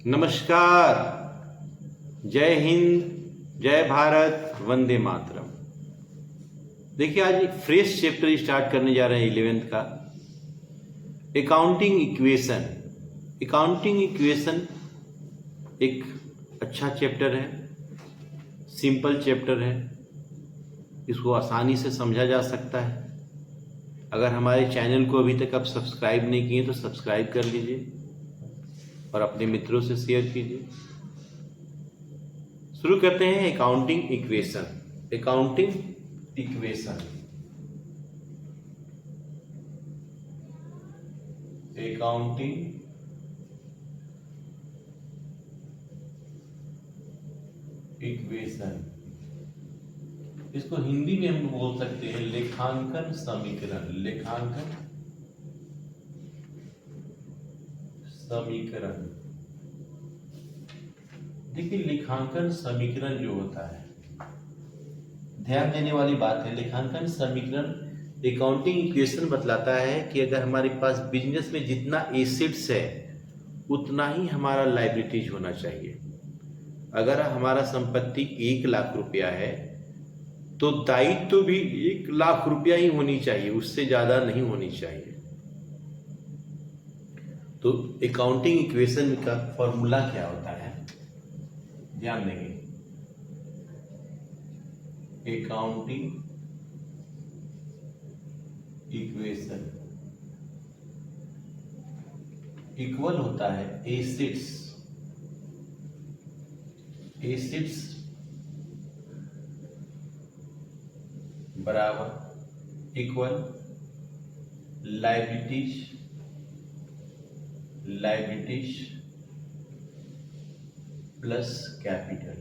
नमस्कार। जय हिंद, जय भारत, वंदे मातरम। देखिए, आज एक फ्रेश चैप्टर स्टार्ट करने जा रहे हैं 11th का, अकाउंटिंग इक्वेशन। अकाउंटिंग इक्वेशन एक अच्छा चैप्टर है, सिंपल चैप्टर है, इसको आसानी से समझा जा सकता है। अगर हमारे चैनल को अभी तक आप सब्सक्राइब नहीं किए तो सब्सक्राइब कर लीजिए और अपने मित्रों से शेयर कीजिए। शुरू करते हैं accounting equation. Accounting equation, accounting equation, इसको हिंदी में हम बोल सकते हैं लेखांकन समीकरण। लेखांकन समीकरण। देखिए, लेखांकन समीकरण जो होता है, ध्यान देने वाली बात है, लेखांकन समीकरण अकाउंटिंग इक्वेशन बतलाता है कि अगर हमारे पास बिजनेस में जितना एसेट्स है उतना ही हमारा लायबिलिटीज होना चाहिए। अगर हमारा संपत्ति 1,00,000 रुपया है तो दायित्व भी 1,00,000 रुपया ही होनी चाहिए, उससे ज्यादा नहीं होनी चाहिए। तो अकाउंटिंग इक्वेशन का फॉर्मूला क्या होता है, ध्यान देंगे। अकाउंटिंग इक्वेशन इक्वल होता है एसेट्स बराबर equal liabilities plus capital.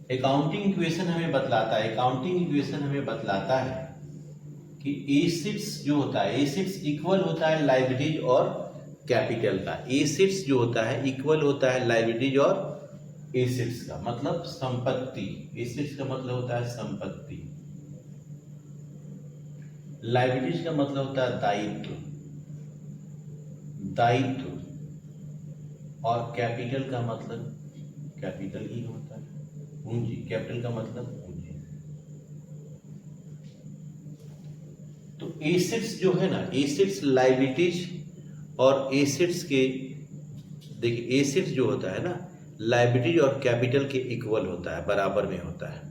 Accounting equation हमें बतलाता है कि एसेट्स जो होता है, एसेट्स इक्वल होता है लायबिलिटीज और कैपिटल का। एसेट्स जो होता है इक्वल होता है लायबिलिटीज और एसेट्स का मतलब संपत्ति। एसेट्स का मतलब होता है संपत्ति, लायबिलिटीज का मतलब होता है दायित्व और कैपिटल का मतलब कैपिटल ही होता है, पूंजी। कैपिटल का मतलब पूंजी। तो एसेट्स जो है ना, एसेट्स लायबिलिटीज और एसेट्स के, देखिए एसेट्स जो होता है ना लायबिलिटीज और कैपिटल के इक्वल होता है, बराबर में होता है।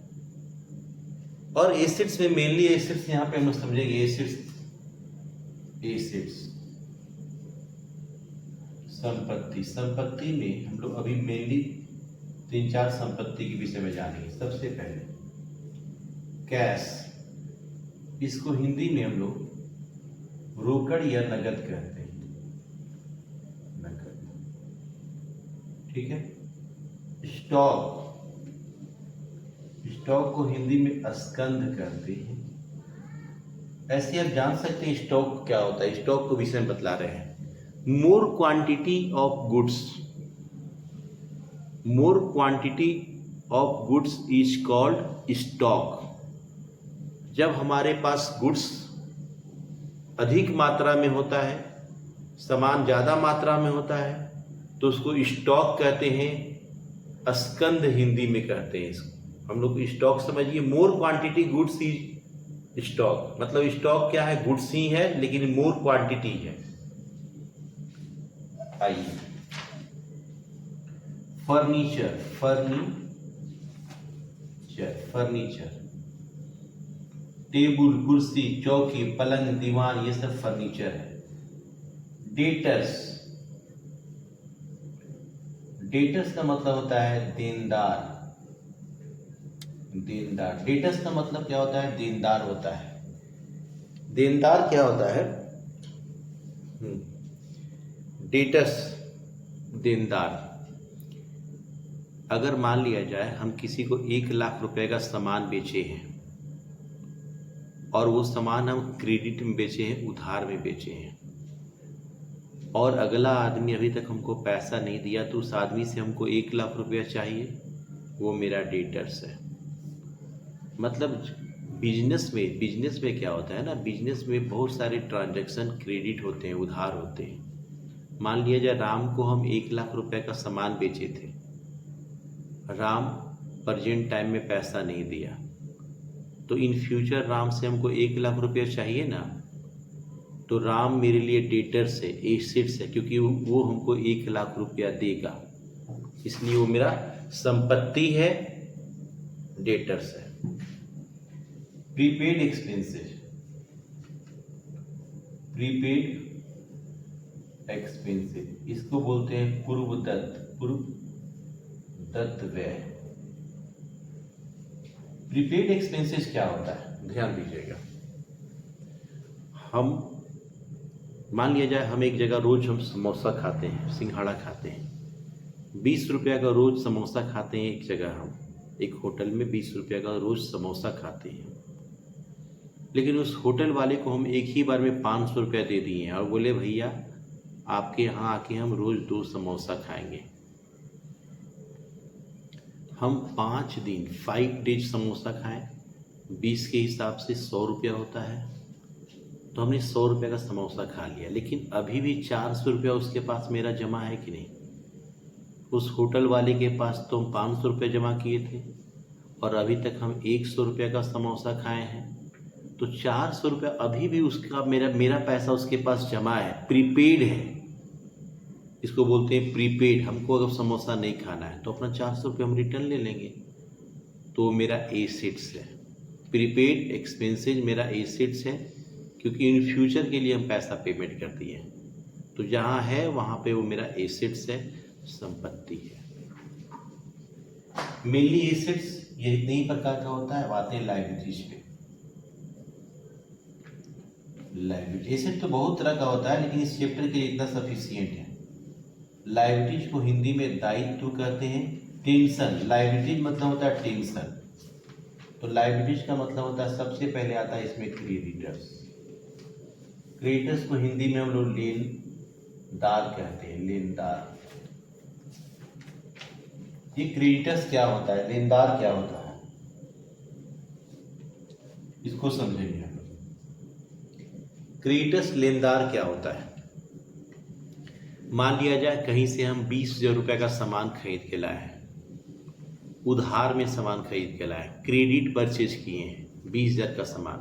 और एसेट्स में मेनली एसेट्स यहां पे हम लोग समझेंगे एसेट्स संपत्ति में हम लोग अभी मेनली 3-4 संपत्ति के विषय में जानेंगे। सबसे पहले कैश, इसको हिंदी में हम लोग रोकड़ या नगद कहते हैं, नगद, ठीक है। स्टॉक को हिंदी में स्कंध कहते हैं। ऐसे आप जान सकते हैं स्टॉक क्या होता है। स्टॉक को विषय में बतला रहे हैं। More quantity of goods is called stock. जब हमारे पास गुड्स अधिक मात्रा में होता है, सामान ज्यादा मात्रा में होता है, तो उसको स्टॉक कहते हैं। स्कंध हिंदी में कहते हैं इसको। हम लोग स्टॉक समझिए, more quantity goods is stock, मतलब स्टॉक क्या है, गुड्स ही है लेकिन मोर क्वांटिटी है। आइए, फर्नीचर, टेबल, कुर्सी, चौकी, पलंग, दीवान, ये सब फर्नीचर है। डेटर्स का मतलब होता है देनदार। डेटर्स का मतलब क्या होता है, देनदार होता है। देनदार क्या होता है, डेटर्स, देनदार। अगर मान लिया जाए हम किसी को 1,00,000 रुपए का सामान बेचे हैं और वो सामान हम क्रेडिट में बेचे हैं, उधार में बेचे हैं, और अगला आदमी अभी तक हमको पैसा नहीं दिया, तो उस आदमी से हमको 1,00,000 रुपया चाहिए, वो मेरा डेटर्स है। मतलब बिजनेस में क्या होता है ना, बिजनेस में बहुत सारे ट्रांजैक्शन क्रेडिट होते हैं, उधार होते हैं। मान लिया जाए राम को हम 1 लाख रुपए का सामान बेचे थे, राम प्रेजेंट टाइम में पैसा नहीं दिया, तो इन फ्यूचर राम से हमको 1 लाख रुपया चाहिए ना, तो राम मेरे लिए डेटर्स है, एसेट्स है, क्योंकि वो हमको 1 लाख रुपया देगा, इसलिए वो मेरा संपत्ति है, डेटर्स है। प्रीपेड एक्सपेंसेस, प्रीपेड एक्सपेंसेस इसको बोलते हैं पूर्व दत्त व्यय। प्रीपेड एक्सपेंसेस क्या होता है, ध्यान दीजिएगा। हम मान लिया जाए हम एक जगह रोज हम समोसा खाते हैं, सिंघाड़ा खाते हैं, 20 रुपया का रोज समोसा खाते हैं। एक जगह हम एक होटल में 20 रुपया का रोज समोसा खाते हैं, लेकिन उस होटल वाले को हम एक ही बार में 500 रुपया दे दिए हैं और बोले भैया आपके यहाँ आके हम रोज 2 समोसा खाएंगे। हम 5 दिन 5 डेज समोसा खाएं, 20 के हिसाब से 100 रुपया होता है, तो हमने 100 रुपये का समोसा खा लिया, लेकिन अभी भी 400 रुपया उसके पास मेरा जमा है कि नहीं। उस होटल वाले के पास तो हम 500 रुपये जमा किए थे और अभी तक हम 100 रुपये का समोसा खाए हैं, तो 400 रुपया अभी भी उसका मेरा पैसा उसके पास जमा है, प्रीपेड है। इसको बोलते हैं प्रीपेड। हमको अगर समोसा नहीं खाना है तो अपना 400 रुपये हम रिटर्न ले लेंगे, तो मेरा एसेट्स है। प्रीपेड एक्सपेंसेज मेरा एसेट्स है, क्योंकि इन फ्यूचर के लिए हम पैसा पेमेंट कर दिए हैं, तो जहाँ है वहाँ पे वो मेरा एसेट्स है, संपत्ति है। मेनली एसेट्स ये इतने ही प्रकार का होता है। आते हैं लायबिलिटीज पे। लायबिलिटी एसेट तो बहुत तरह का होता है, लेकिन इस चैप्टर के लिए इतना सफिशिएंट है। लायबिलिटीज को हिंदी में दायित्व कहते हैं। टेंशन, लायबिलिटीज मतलब होता है टेंशन, तो लायबिलिटीज का मतलब होता है, सबसे पहले आता है इसमें क्रेडिटर्स। क्रेडिटर्स को हिंदी में हम लोग लेनदार कहते हैं, लेनदार। ये क्रेडिटर्स क्या होता है, लेनदार क्या होता है, इसको समझेंगे हम। क्रेडिटर्स लेनदार क्या होता है। मान लिया जाए कहीं से हम 20,000 रुपये का सामान खरीद के लाए हैं, उधार में सामान खरीद के लाए, क्रेडिट परचेज किए हैं 20,000 का सामान,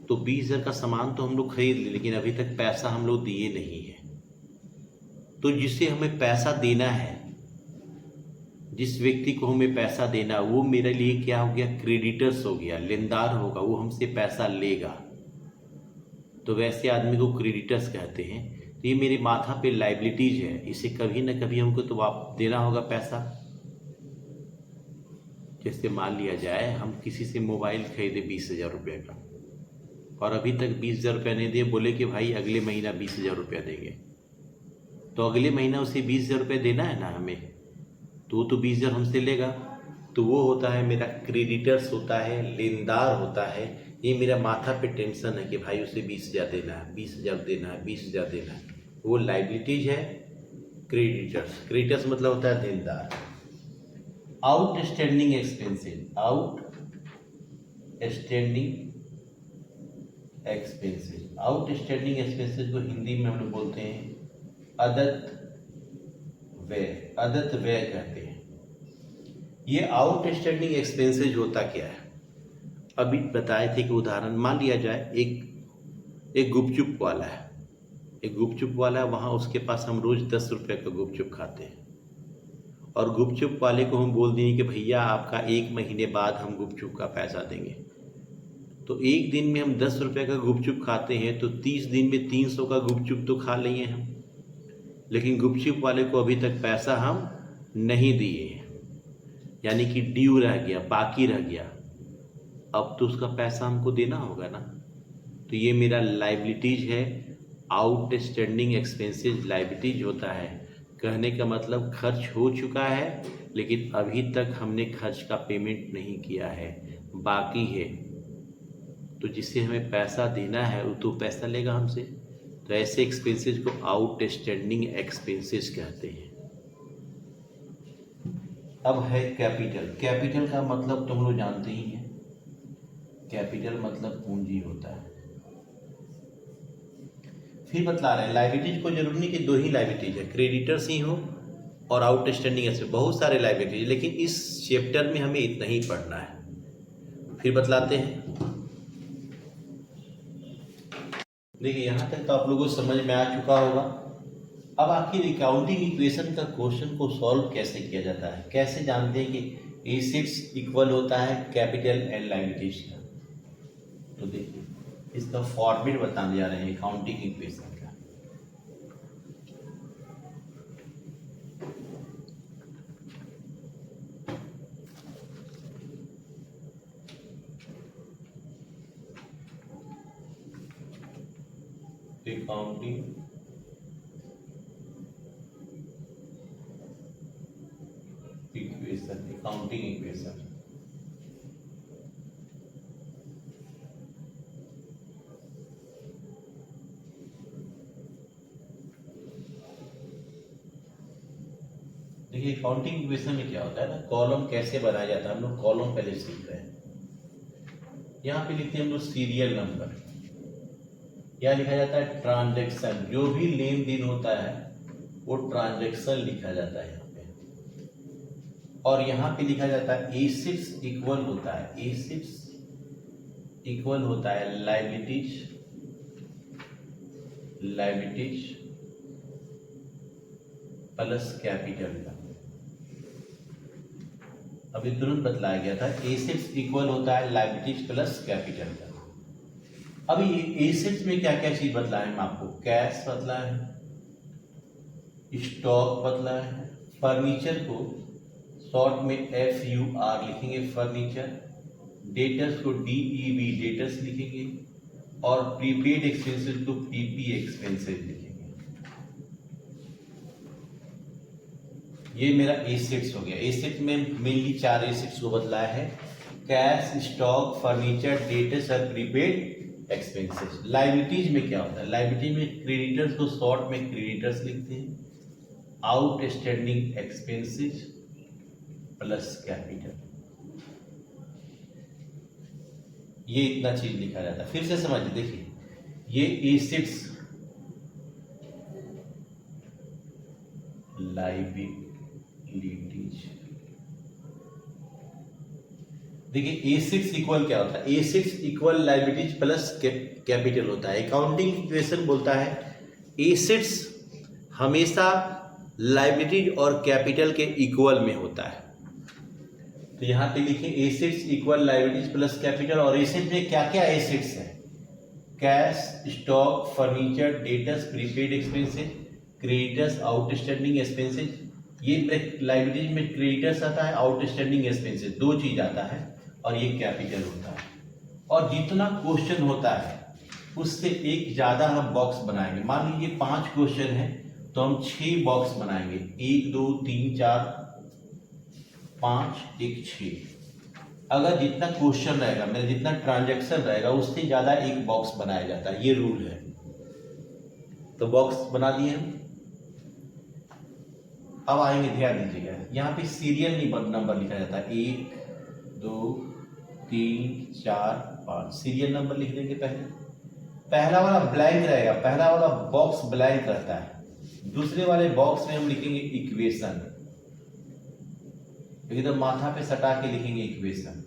तो 20,000 का सामान तो हम लोग खरीद लिए, लेकिन अभी तक पैसा हम लोग दिए नहीं है। तो जिसे हमें पैसा देना है, जिस व्यक्ति को हमें पैसा देना, वो मेरे लिए क्या हो गया, क्रेडिटर्स हो गया, लेनदार होगा, वो हमसे पैसा लेगा, तो वैसे आदमी को क्रेडिटर्स कहते हैं। तो ये मेरे माथा पे लायबिलिटीज है, इसे कभी ना कभी हमको तो देना होगा पैसा। जैसे मान लिया जाए हम किसी से मोबाइल खरीदे 20,000 रुपये का और अभी तक 20,000 रुपया नहीं दिए, बोले कि भाई अगले महीना 20,000 रुपया देंगे, तो अगले महीना उसे 20,000 रुपये देना है ना हमें, तो वो तो 20,000 हमसे लेगा, तो वो होता है मेरा क्रेडिटर्स होता है, लेनदार होता है। ये मेरा माथा पे टेंशन है कि भाई उसे 20,000 देना है, 20,000 देना है, 20,000 देना है, वो लायबिलिटीज है। क्रेडिटर्स, क्रेडिटर्स मतलब होता है लेनदार। आउटस्टैंडिंग एक्सपेंसेस, आउटस्टैंडिंग एक्सपेंसेस को हिंदी में हम लोग बोलते हैं अदत्त व्यय कहते हैं। ये आउटस्टैंडिंग एक्सपेंसेज होता क्या है, अभी बताए थे कि उदाहरण मान लिया जाए एक गुपचुप वाला है, वहाँ उसके पास हम रोज 10 रुपये का गुपचुप खाते हैं, और गुपचुप वाले को हम बोल दिए कि भैया आपका 1 महीने बाद हम गुपचुप का पैसा देंगे। तो एक दिन में हम 10 रुपये का गुपचुप खाते हैं, तो 30 दिन में 300 का गुपचुप तो खा लिए हम, लेकिन गुपचुप वाले को अभी तक पैसा हम नहीं दिए हैं, यानी कि ड्यू रह गया, बाकी रह गया। अब तो उसका पैसा हमको देना होगा ना, तो ये मेरा लायबिलिटीज है। आउटस्टैंडिंग एक्सपेंसेस लायबिलिटीज होता है। कहने का मतलब खर्च हो चुका है, लेकिन अभी तक हमने खर्च का पेमेंट नहीं किया है, बाकी है, तो जिसे हमें पैसा देना है वो तो पैसा लेगा हमसे। तो ऐसे एक्सपेंसेस को आउटस्टैंडिंग एक्सपेंसेस कहते हैं। अब है कैपिटल। कैपिटल का मतलब तुम लोग जानते ही हैं, कैपिटल मतलब पूंजी होता है। फिर बतला रहे हैं लाइबिलिटीज को जरूरी नहीं कि दो ही लाइबिलिटीज है, क्रेडिटर्स ही हो और आउटस्टैंडिंग ऐसे बहुत सारे लाइबिलिटीज, लेकिन इस चैप्टर में हमें इतना ही पढ़ना है। फिर बतलाते हैं, देखिए यहाँ तक तो आप लोगों को समझ में आ चुका होगा। अब आखिर अकाउंटिंग इक्वेशन का क्वेश्चन को सॉल्व कैसे किया जाता है, कैसे जानते हैं कि एसेट्स इक्वल होता है कैपिटल एंड लायबिलिटीज का। तो देखिए इसका फॉर्मेट बताने जा रहे हैं अकाउंटिंग इक्वेशन का। Accounting equation, accounting equation. देखिए अकाउंटिंग इक्वेशन में क्या होता है ना, कॉलम कैसे बनाया जाता है, हम लोग कॉलम पहले सीख रहे हैं। यहाँ पे लिखते हैं हम लोग सीरियल नंबर, क्या लिखा जाता है ट्रांजैक्शन, जो भी लेन देन होता है वो ट्रांजैक्शन लिखा जाता है यहाँ पे। और यहाँ पे लिखा जाता है एसेट्स इक्वल होता है, एसेट्स इक्वल होता है लायबिलिटीज, लायबिलिटीज प्लस कैपिटल का। अभी तुरंत बतलाया गया था एसेट्स इक्वल होता है लायबिलिटीज प्लस कैपिटल का। अभी एसेट्स में क्या क्या चीज बतलाए हम आपको, कैश बतला है, स्टॉक बतला है, फर्नीचर को शॉर्ट में FUR लिखेंगे फर्नीचर, डेटर्स को DEB डेटर्स लिखेंगे, और प्रीपेड एक्सपेंसेस को PP एक्सपेंसेस लिखेंगे। ये मेरा एसेट्स हो गया। एसेट्स में मेनली 4 एसेट्स को बतलाया है, कैश, स्टॉक, फर्नीचर, डेटर्स और प्रीपेड एक्सपेंसेस। लायबिलिटीज में क्या होता है, लायबिलिटी में क्रेडिटर्स को शॉर्ट में क्रेडिटर्स लिखते हैं, आउटस्टैंडिंग एक्सपेंसेस प्लस कैपिटल, ये इतना चीज लिखा जाता है। फिर से समझिए, देखिए ये एसेट्स, लायबिलिटीज, देखिए एसेट्स इक्वल क्या होता है, assets equal liabilities plus capital होता है। अकाउंटिंग इक्वेशन बोलता है एसेट्स हमेशा लायबिलिटीज और कैपिटल के इक्वल में होता है। तो यहां पे लिखें assets equal liabilities plus capital. और एसेट में क्या क्या एसेट्स है, cash, stock, furniture, debtors, prepaid expenses, creditors, outstanding expenses. ये लायबिलिटीज में क्रेडिटर्स आता है, आउटस्टैंडिंग एक्सपेंसेस, दो चीज आता है, और ये कैपिटल होता है। और जितना क्वेश्चन होता है उससे एक ज्यादा हम बॉक्स बनाएंगे। मान लीजिए 5 क्वेश्चन है तो हम 6 बॉक्स बनाएंगे, 1 2 3 4 5 1 6। अगर जितना क्वेश्चन रहेगा, मेरा जितना ट्रांजैक्शन रहेगा, उससे ज्यादा एक बॉक्स बनाया जाता है, ये रूल है। तो बॉक्स बना दिए हम। अब आएंगे, ध्यान दीजिएगा, यहाँ पे सीरियल नंबर लिखा जाता है, 1 2 3 4 5, सीरियल नंबर लिख देंगे। पहला वाला ब्लैंक रहेगा, पहला वाला बॉक्स ब्लैंक रहता है। दूसरे वाले बॉक्स में हम लिखेंगे इक्वेशन, एकदम माथा पे सटा के लिखेंगे इक्वेशन।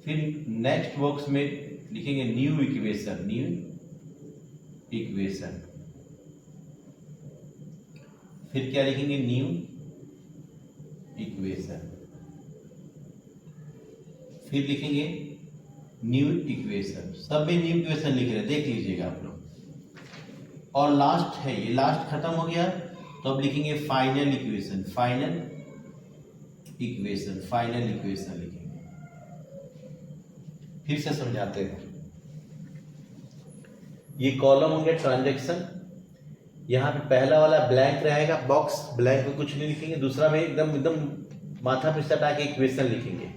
फिर नेक्स्ट बॉक्स में लिखेंगे न्यू इक्वेशन, न्यू इक्वेशन। फिर क्या लिखेंगे, न्यू इक्वेशन। फिर लिखेंगे न्यू इक्वेशन, सब में न्यू इक्वेशन लिख रहे हैं, देख लीजिएगा आप लोग। और लास्ट है, ये लास्ट खत्म हो गया तो अब लिखेंगे final equation, final equation, final equation लिखेंगे। फिर से समझाते हैं, ये कॉलम हो गया ट्रांजैक्शन, यहाँ पे पहला वाला ब्लैंक रहेगा, बॉक्स ब्लैंक में कुछ नहीं लिखेंगे। दूसरा में एकदम माथा पे सटा के इक्वेशन लिखेंगे।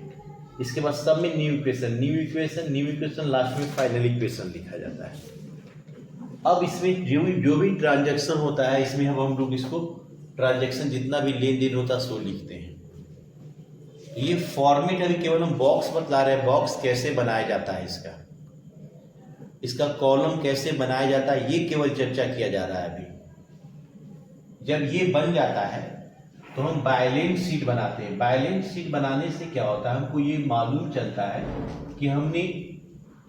इसके बाद सब में new equation, new equation, new equation, last में फाइनल इक्वेशन लिखा जाता है। अब इसमें जो भी ट्रांजैक्शन होता है, इसमें हम लोग इसको ट्रांजैक्शन जितना भी लेन देन होता है सो लिखते हैं। ये फॉर्मेट अभी केवल हम बॉक्स बतला रहे हैं, बॉक्स कैसे बनाया जाता है इसका। इसका कॉलम कैसे बनाया जाता है ये केवल चर्चा किया जा रहा है अभी। जब ये बन जाता है तो हम बैलेंस शीट बनाते हैं। बैलेंस शीट बनाने से क्या होता है, हमको ये मालूम चलता है कि हमने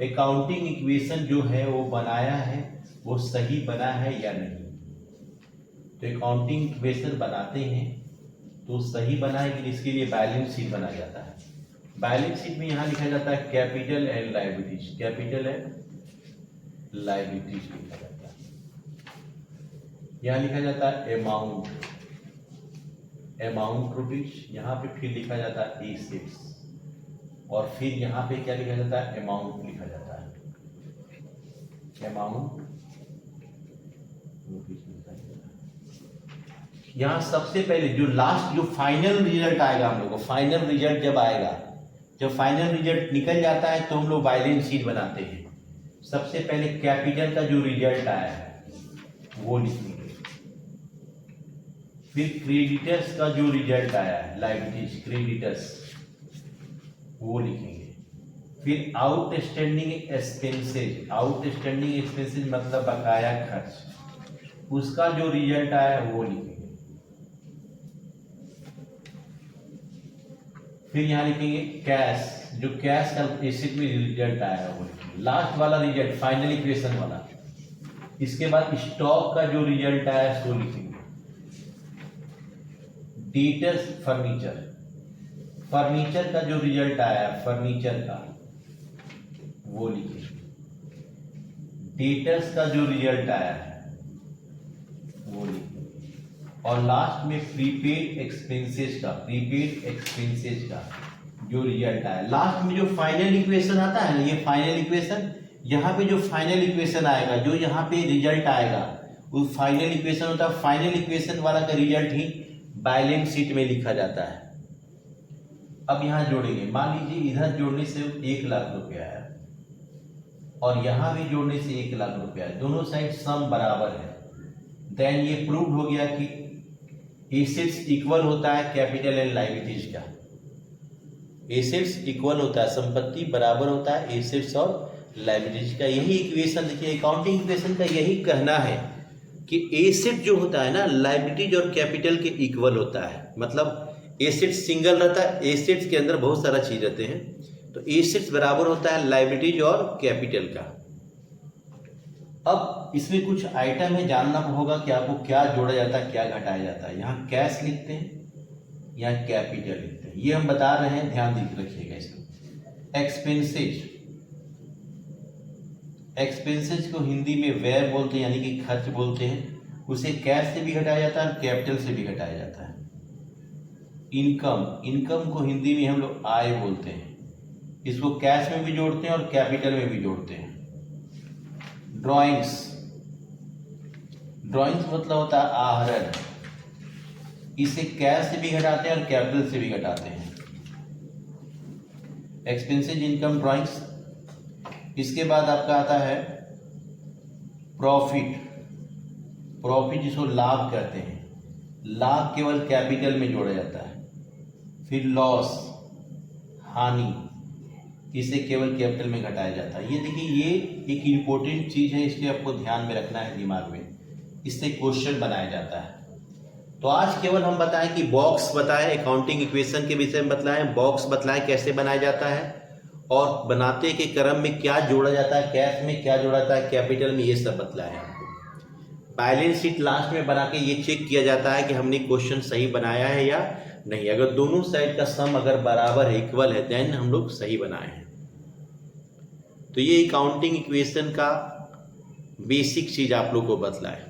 अकाउंटिंग इक्वेशन जो है वो बनाया है वो सही बना है या नहीं। तो अकाउंटिंग इक्वेशन बनाते हैं तो सही बना है कि इसके लिए बैलेंस शीट बनाया जाता है। बैलेंस शीट में यहाँ लिखा जाता है capital and liabilities, capital and liabilities लिखा जाता है। यहाँ लिखा जाता है अमाउंट, अमाउंट रुपीज, यहाँ पे फिर लिखा जाता है एसेट्स, और फिर यहाँ पे क्या लिखा जाता है, अमाउंट लिखा जाता है, अमाउंट रुपीज लिखा जाता है। यहाँ सबसे पहले जो लास्ट जो फाइनल रिजल्ट आएगा, हम लोग को फाइनल रिजल्ट जब आएगा, जब फाइनल रिजल्ट निकल जाता है तो हम लोग बैलेंस शीट बनाते हैं। सबसे पहले कैपिटल का जो रिजल्ट आया है वो लिखेंगे, फिर क्रेडिटर्स का जो रिजल्ट आया है, लायबिलिटीज क्रेडिटर्स, वो लिखेंगे। फिर आउटस्टैंडिंग एक्सपेंसेज, आउटस्टैंडिंग एक्सपेंसेज मतलब बकाया खर्च, उसका जो रिजल्ट आया है वो लिखेंगे। फिर यहाँ लिखेंगे कैश, जो कैश का एसेट में रिजल्ट आया है वो लिखेंगे। लास्ट वाला रिजल्ट फाइनल इक्वेशन वाला। इसके बाद स्टॉक का जो रिजल्ट आया है वो लिखेंगे। डेटर्स फर्नीचर, फर्नीचर का जो रिजल्ट आया है फर्नीचर का वो लिखेंगे। डेटर्स का जो रिजल्ट आया है वो लिखेंगे। और लास्ट में प्रीपेड एक्सपेंसेस का, प्रीपेड एक्सपेंसेस का जो रिजल्ट आया। लास्ट में जो फाइनल इक्वेशन आता है ना, ये फाइनल इक्वेशन, यहाँ पे जो फाइनल इक्वेशन आएगा, जो यहाँ पे रिजल्ट आएगा वो फाइनल इक्वेशन होता है। फाइनल इक्वेशन वाला का रिजल्ट ही बैलेंस शीट में लिखा जाता है। अब यहाँ जोड़ेंगे, मान लीजिए इधर जोड़ने से 1 लाख रुपया है और यहाँ भी जोड़ने से 1 लाख रुपया है, दोनों साइड सम बराबर है, देन ये प्रूव हो गया कि एसेट्स इक्वल होता है कैपिटल एंड लायबिलिटीज का। एसेट्स इक्वल होता है, संपत्ति बराबर होता है एसेट्स और लायबिलिटीज का। यही इक्वेशन देखिए, अकाउंटिंग इक्वेशन का यही कहना है कि एसेट जो होता है ना लायबिलिटीज और कैपिटल के इक्वल होता है। मतलब एसेट सिंगल रहता है, एसेट्स के अंदर बहुत सारा चीज रहते हैं, तो एसेट्स बराबर होता है लायबिलिटीज और कैपिटल का। अब इसमें कुछ आइटम है, जानना होगा कि आपको क्या जोड़ा जाता है क्या घटाया जाता है। यहाँ कैश लिखते हैं, यहाँ कैपिटल लिखते हैं, ये हम बता रहे हैं, ध्यान रखिएगा इसमें। एक्सपेंसेज, एक्सपेंसेज को हिंदी में व्यय बोलते हैं, यानी कि खर्च बोलते हैं। उसे कैश से भी घटाया जाता है और कैपिटल से भी घटाया जाता है। इनकम, इनकम को हिंदी में हम लोग आय बोलते हैं, इसको कैश में भी जोड़ते हैं और कैपिटल में भी जोड़ते हैं। ड्राइंग्स, ड्राइंग्स मतलब होता है आहरण, इसे कैश से भी घटाते हैं और कैपिटल से भी घटाते हैं। Expenses, income, drawings. इसके बाद आपका आता है प्रॉफिट, प्रॉफिट जिसको लाभ कहते हैं, लाभ केवल कैपिटल में जोड़ा जाता है। फिर लॉस, हानि, इसे केवल कैपिटल में घटाया जाता है। ये देखिए, ये एक इम्पोर्टेंट चीज है, इसलिए आपको ध्यान में रखना है दिमाग में, इससे क्वेश्चन बनाया जाता है। तो आज केवल हम बताएं कि बॉक्स बताएं, अकाउंटिंग इक्वेशन के विषय में बताएं, बॉक्स बताएं कैसे बनाया जाता है और बनाते के क्रम में क्या जोड़ा जाता है, कैश में क्या जोड़ा जाता है, कैपिटल में, ये सब बतलाया है आपको। बैलेंस शीट लास्ट में बना के ये चेक किया जाता है कि हमने क्वेश्चन सही बनाया है या नहीं। अगर दोनों साइड का सम अगर बराबर है, इक्वल है, देन हम लोग सही बनाए हैं। तो ये अकाउंटिंग इक्वेशन का बेसिक चीज आप लोग को बतलाए।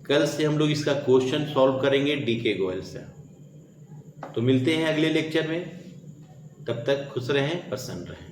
कल से हम लोग इसका क्वेश्चन सॉल्व करेंगे डीके गोयल से। तो मिलते हैं अगले लेक्चर में, तब तक खुश रहें, प्रसन्न रहें।